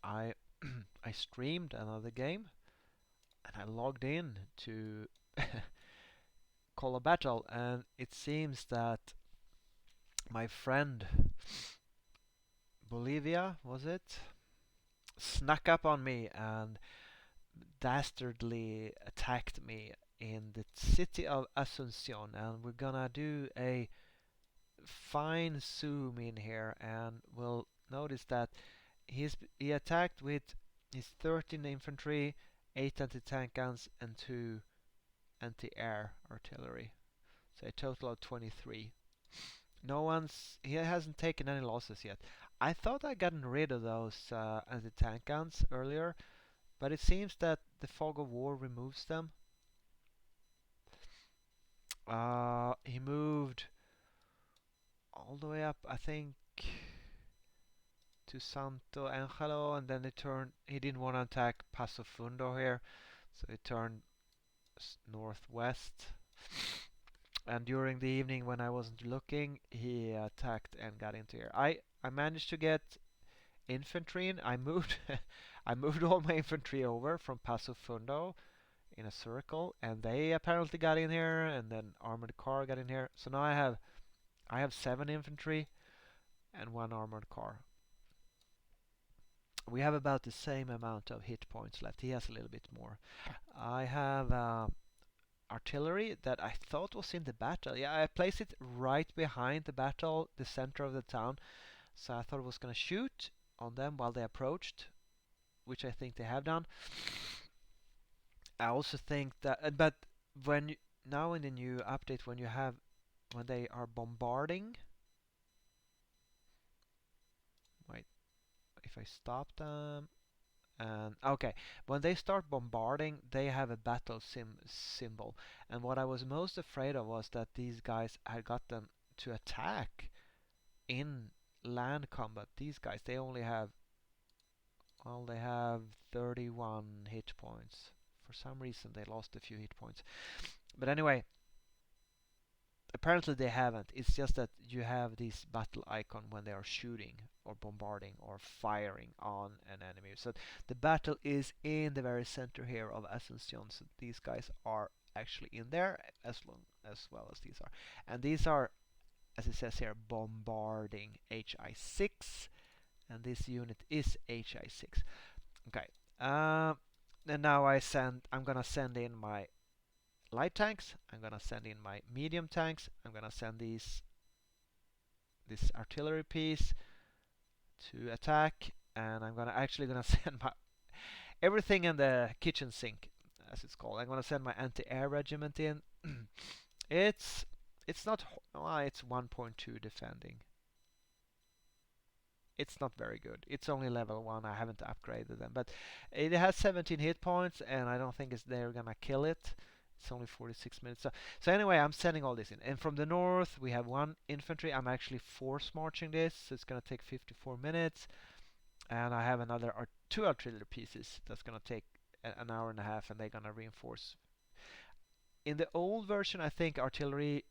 I I streamed another game and I logged in to call a battle, and it seems that my friend Bolivia, was it, snuck up on me and dastardly attacked me in the city of Asuncion, and we're gonna do a fine zoom in here, and we'll notice that he attacked with his 13 infantry, 8 anti-tank guns, and 2 anti-air artillery. So a total of 23. He hasn't taken any losses yet. I thought I'd gotten rid of those anti-tank guns earlier, but it seems that the fog of war removes them. He moved all the way up, I think, to Santo Angelo, and then he didn't want to attack Paso Fundo here, so he turned northwest. And during the evening when I wasn't looking, he attacked and got into here. I managed to get infantry in. I moved I moved all my infantry over from Paso Fundo in a circle, and they apparently got in here, and then armored car got in here. So now I have 7 infantry and 1 armored car. We have about the same amount of hit points left. He has a little bit more. I have artillery that I thought was in the battle. Yeah, I placed it right behind the battle, the center of the town. So I thought it was going to shoot on them while they approached, which I think they have done. I also think that, but now in the new update, when they are bombarding, wait, if I stop them, and okay, when they start bombarding, they have a battle symbol. And what I was most afraid of was that these guys had gotten to attack in land combat. These guys, they have 31 hit points. For some reason, they lost a few hit points. But anyway, apparently they haven't. It's just that you have this battle icon when they are shooting or bombarding or firing on an enemy. So the battle is in the very center here of Asuncion. So these guys are actually in there as well as these are. And these are, as it says here, bombarding HI6, and this unit is HI6. Okay. And now I'm gonna send in my light tanks. I'm gonna send in my medium tanks. I'm gonna send this artillery piece to attack, and I'm gonna send my everything in the kitchen sink, as it's called. I'm gonna send my anti-air regiment in. it's it's not it's 1.2 defending. It's not very good. It's only level 1. I haven't upgraded them, but it has 17 hit points, and I don't think they're gonna kill it. It's only 46 minutes. So anyway, I'm sending all this in. And from the north, we have 1 infantry. I'm actually force marching this, so it's gonna take 54 minutes. And I have 2 artillery pieces. That's gonna take an hour and a half, and they're gonna reinforce. In the old version, I think artillery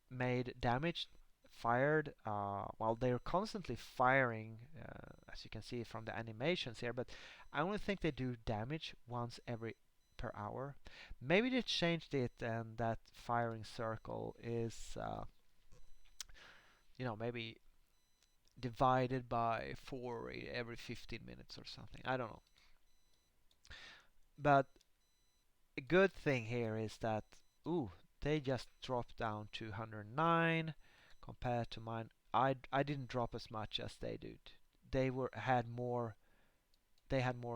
made damage fired while they're constantly firing, as you can see from the animations here, but I only think they do damage once every per hour. Maybe they changed it, and that firing circle is maybe divided by 4 every 15 minutes or something. I don't know. But a good thing here is that, they just dropped down to 109 compared to mine. I didn't drop as much as they did. They had more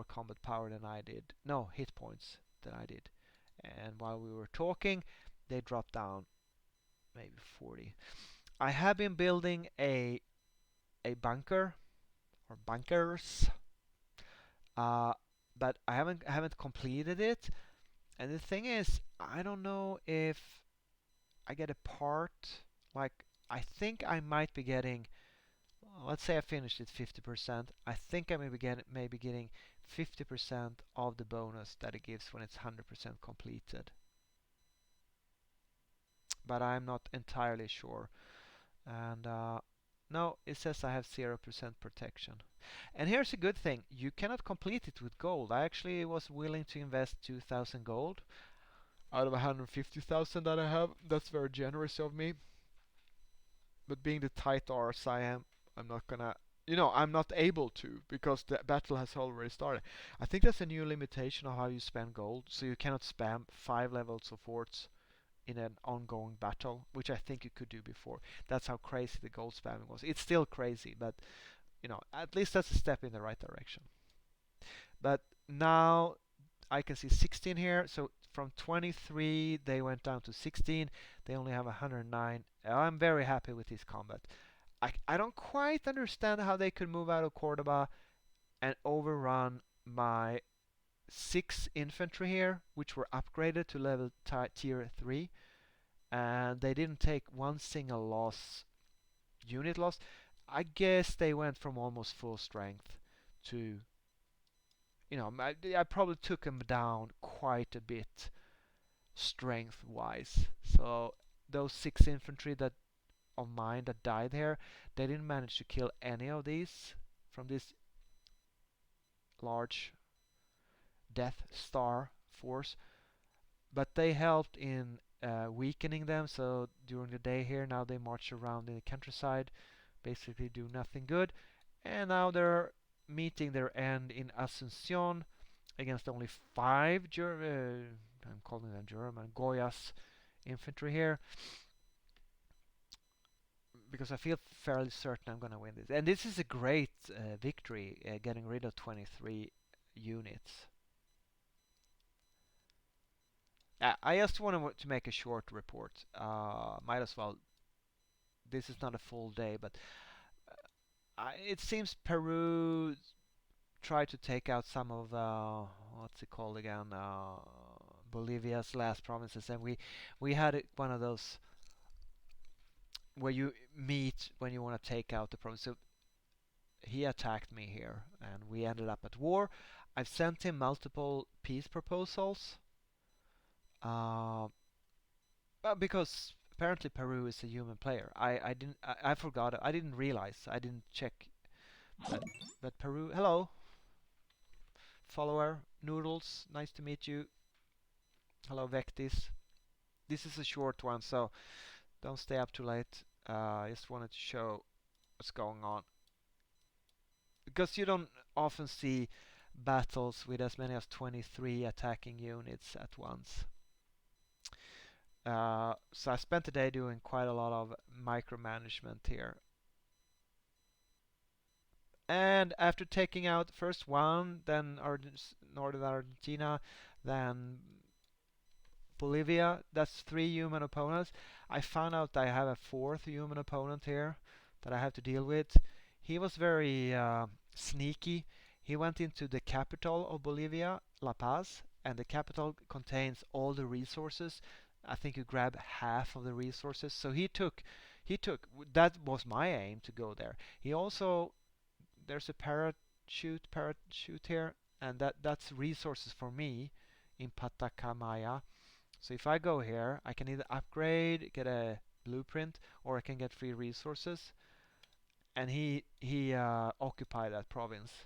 combat power than I did. No, hit points than I did. And while we were talking, they dropped down maybe 40. I have been building a bunker or bunkers, uh, but I haven't completed it. And the thing is, I don't know if I get a part. Like, I think I might be getting. Let's say I finished it 50%. I think I maybe getting 50% of the bonus that it gives when it's 100% completed. But I'm not entirely sure. And No, it says I have 0% protection. And here's a good thing. You cannot complete it with gold. I actually was willing to invest 2,000 gold out of 150,000 that I have. That's very generous of me. But being the tight arse I am, I'm not gonna, I'm not able to because the battle has already started. I think that's a new limitation of how you spend gold, so you cannot spam 5 levels of forts in an ongoing battle, which I think you could do before. That's how crazy the gold spamming was. It's still crazy, but at least that's a step in the right direction. But now I can see 16 here, so from 23 they went down to 16. They only have 109. I'm very happy with this combat. I don't quite understand how they could move out of Cordoba and overrun my 6 infantry here, which were upgraded to level tier 3, and they didn't take one single unit loss. I guess they went from almost full strength to, I probably took them down quite a bit strength wise. So those 6 infantry that of mine that died here, they didn't manage to kill any of these from this large Death Star force, but they helped in weakening them. So during the day here, now they march around in the countryside, basically do nothing good, and now they're meeting their end in Asuncion against only 5 I'm calling them German Goias infantry here, because I feel fairly certain I'm going to win this. And this is a great victory, getting rid of 23 units. I just want to make a short report. Might as well. This is not a full day, but it seems Peru tried to take out some of what's it called again? Bolivia's last provinces, and we had one of those where you meet when you want to take out the province. So he attacked me here, and we ended up at war. I've sent him multiple peace proposals, uh, because apparently Peru is a human player. I forgot. I didn't realize. I didn't check. But, but Peru. Hello, follower Noodles. Nice to meet you. Hello, Vectis. This is a short one, so don't stay up too late. I just wanted to show what's going on, because you don't often see battles with as many as 23 attacking units at once. So I spent the day doing quite a lot of micromanagement here. And after taking out first one, then Northern Argentina, then Bolivia, that's 3 human opponents. I found out I have a 4th human opponent here that I have to deal with. He was very sneaky. He went into the capital of Bolivia, La Paz, and the capital contains all the resources. I think you grab half of the resources. So that was my aim, to go there. He also, there's a parachute here, and that's resources for me in Patacamaya. So if I go here, I can either upgrade, get a blueprint, or I can get free resources. And he occupied that province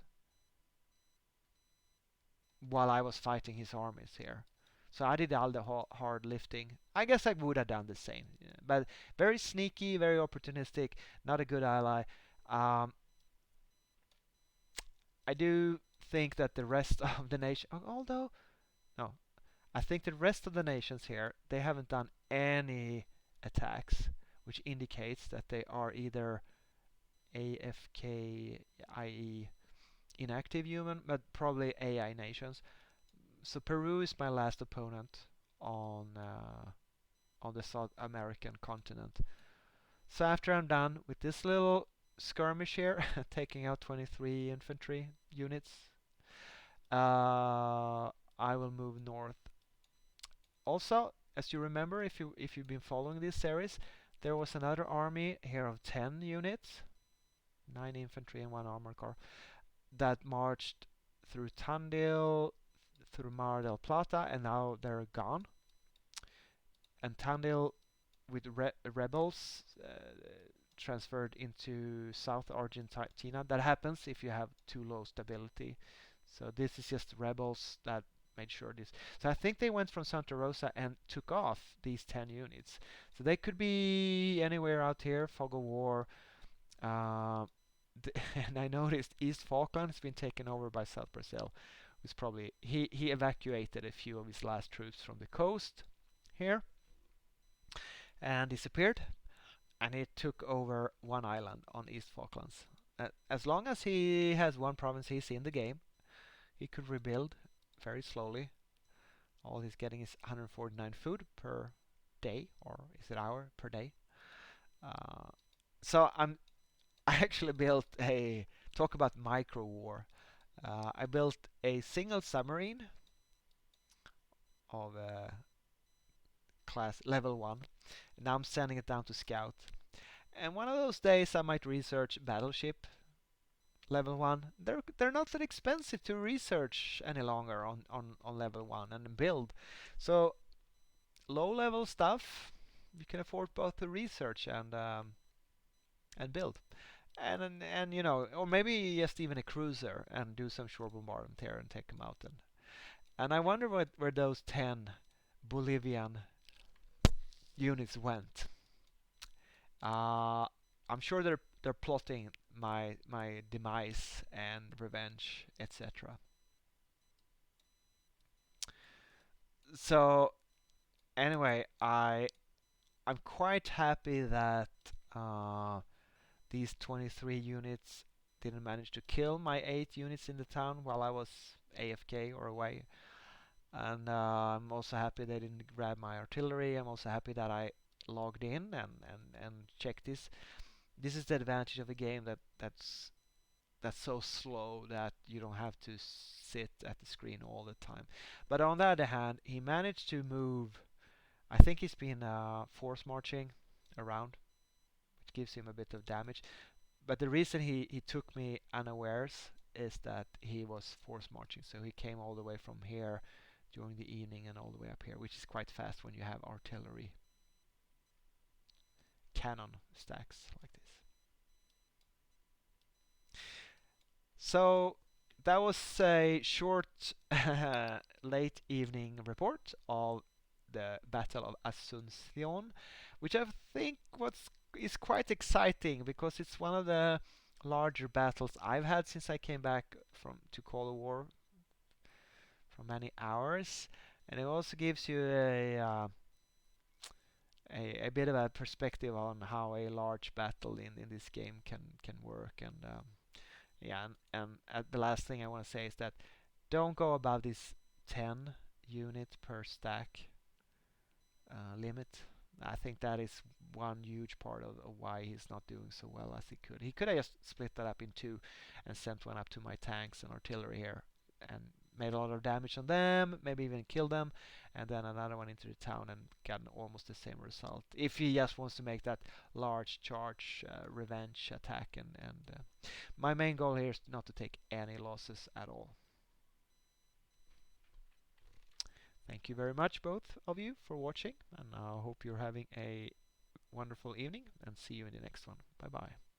while I was fighting his armies here. So I did all the hard lifting. I guess I would have done the same, yeah. But very sneaky, very opportunistic, not a good ally. Um, I do think that the rest of the nation, although no, I think the rest of the nations here, they haven't done any attacks, which indicates that they are either AFK, i.e. inactive human, but probably AI nations. So Peru is my last opponent on the South American continent. So after I'm done with this little skirmish here, taking out 23 infantry units, I will move north. Also, as you remember, if you've been following this series, there was another army here of 10 units, 9 infantry and 1 armored car, that marched through Tandil, through Mar del Plata, and now they're gone. And Tandil with rebels, transferred into South Argentina. That happens if you have too low stability. So this is just rebels that made sure this. So I think they went from Santa Rosa and took off these 10 units. So they could be anywhere out here, fog of war. Uh, and I noticed East Falkland has been taken over by South Brazil. Who's probably he evacuated a few of his last troops from the coast here and disappeared, and he took over one island on East Falklands. As long as he has one province he's in the game, he could rebuild very slowly. All he's getting is 149 food per day, or is it hour per day? Uh, so I actually built a talk about micro war. I built a single submarine of class level 1. Now I'm sending it down to scout. And one of those days I might research battleship level 1. They're not that expensive to research any longer on level 1 and build. So low level stuff you can afford both to research and build. And you know, or maybe just even a cruiser and do some shore bombardment here and take them out. And I wonder where those 10 Bolivian units went. Uh, I'm sure they're plotting my demise and revenge, etc. So anyway, I'm quite happy that these 23 units didn't manage to kill my 8 units in the town while I was AFK or away. And I'm also happy they didn't grab my artillery. I'm also happy that I logged in and checked this. This is the advantage of the game that's so slow that you don't have to sit at the screen all the time. But on the other hand, he managed to move. I think he's been force marching around, which gives him a bit of damage. But the reason he took me unawares is that he was force marching. So he came all the way from here during the evening and all the way up here, which is quite fast when you have artillery cannon stacks like this. So that was a short late evening report of the Battle of Asuncion, which I think is quite exciting because it's one of the larger battles I've had since I came back from to Call of War for many hours, and it also gives you a bit of a perspective on how a large battle in this game can work. And yeah, and the last thing I want to say is that don't go above this 10 unit per stack limit. I think that is one huge part of why he's not doing so well as he could. He could have just split that up in two and sent one up to my tanks and artillery here and made a lot of damage on them, maybe even killed them, and then another one into the town and gotten almost the same result. If he just wants to make that large charge revenge attack, and my main goal here is not to take any losses at all. Thank you very much, both of you, for watching, and I hope you're having a wonderful evening, and see you in the next one. Bye bye.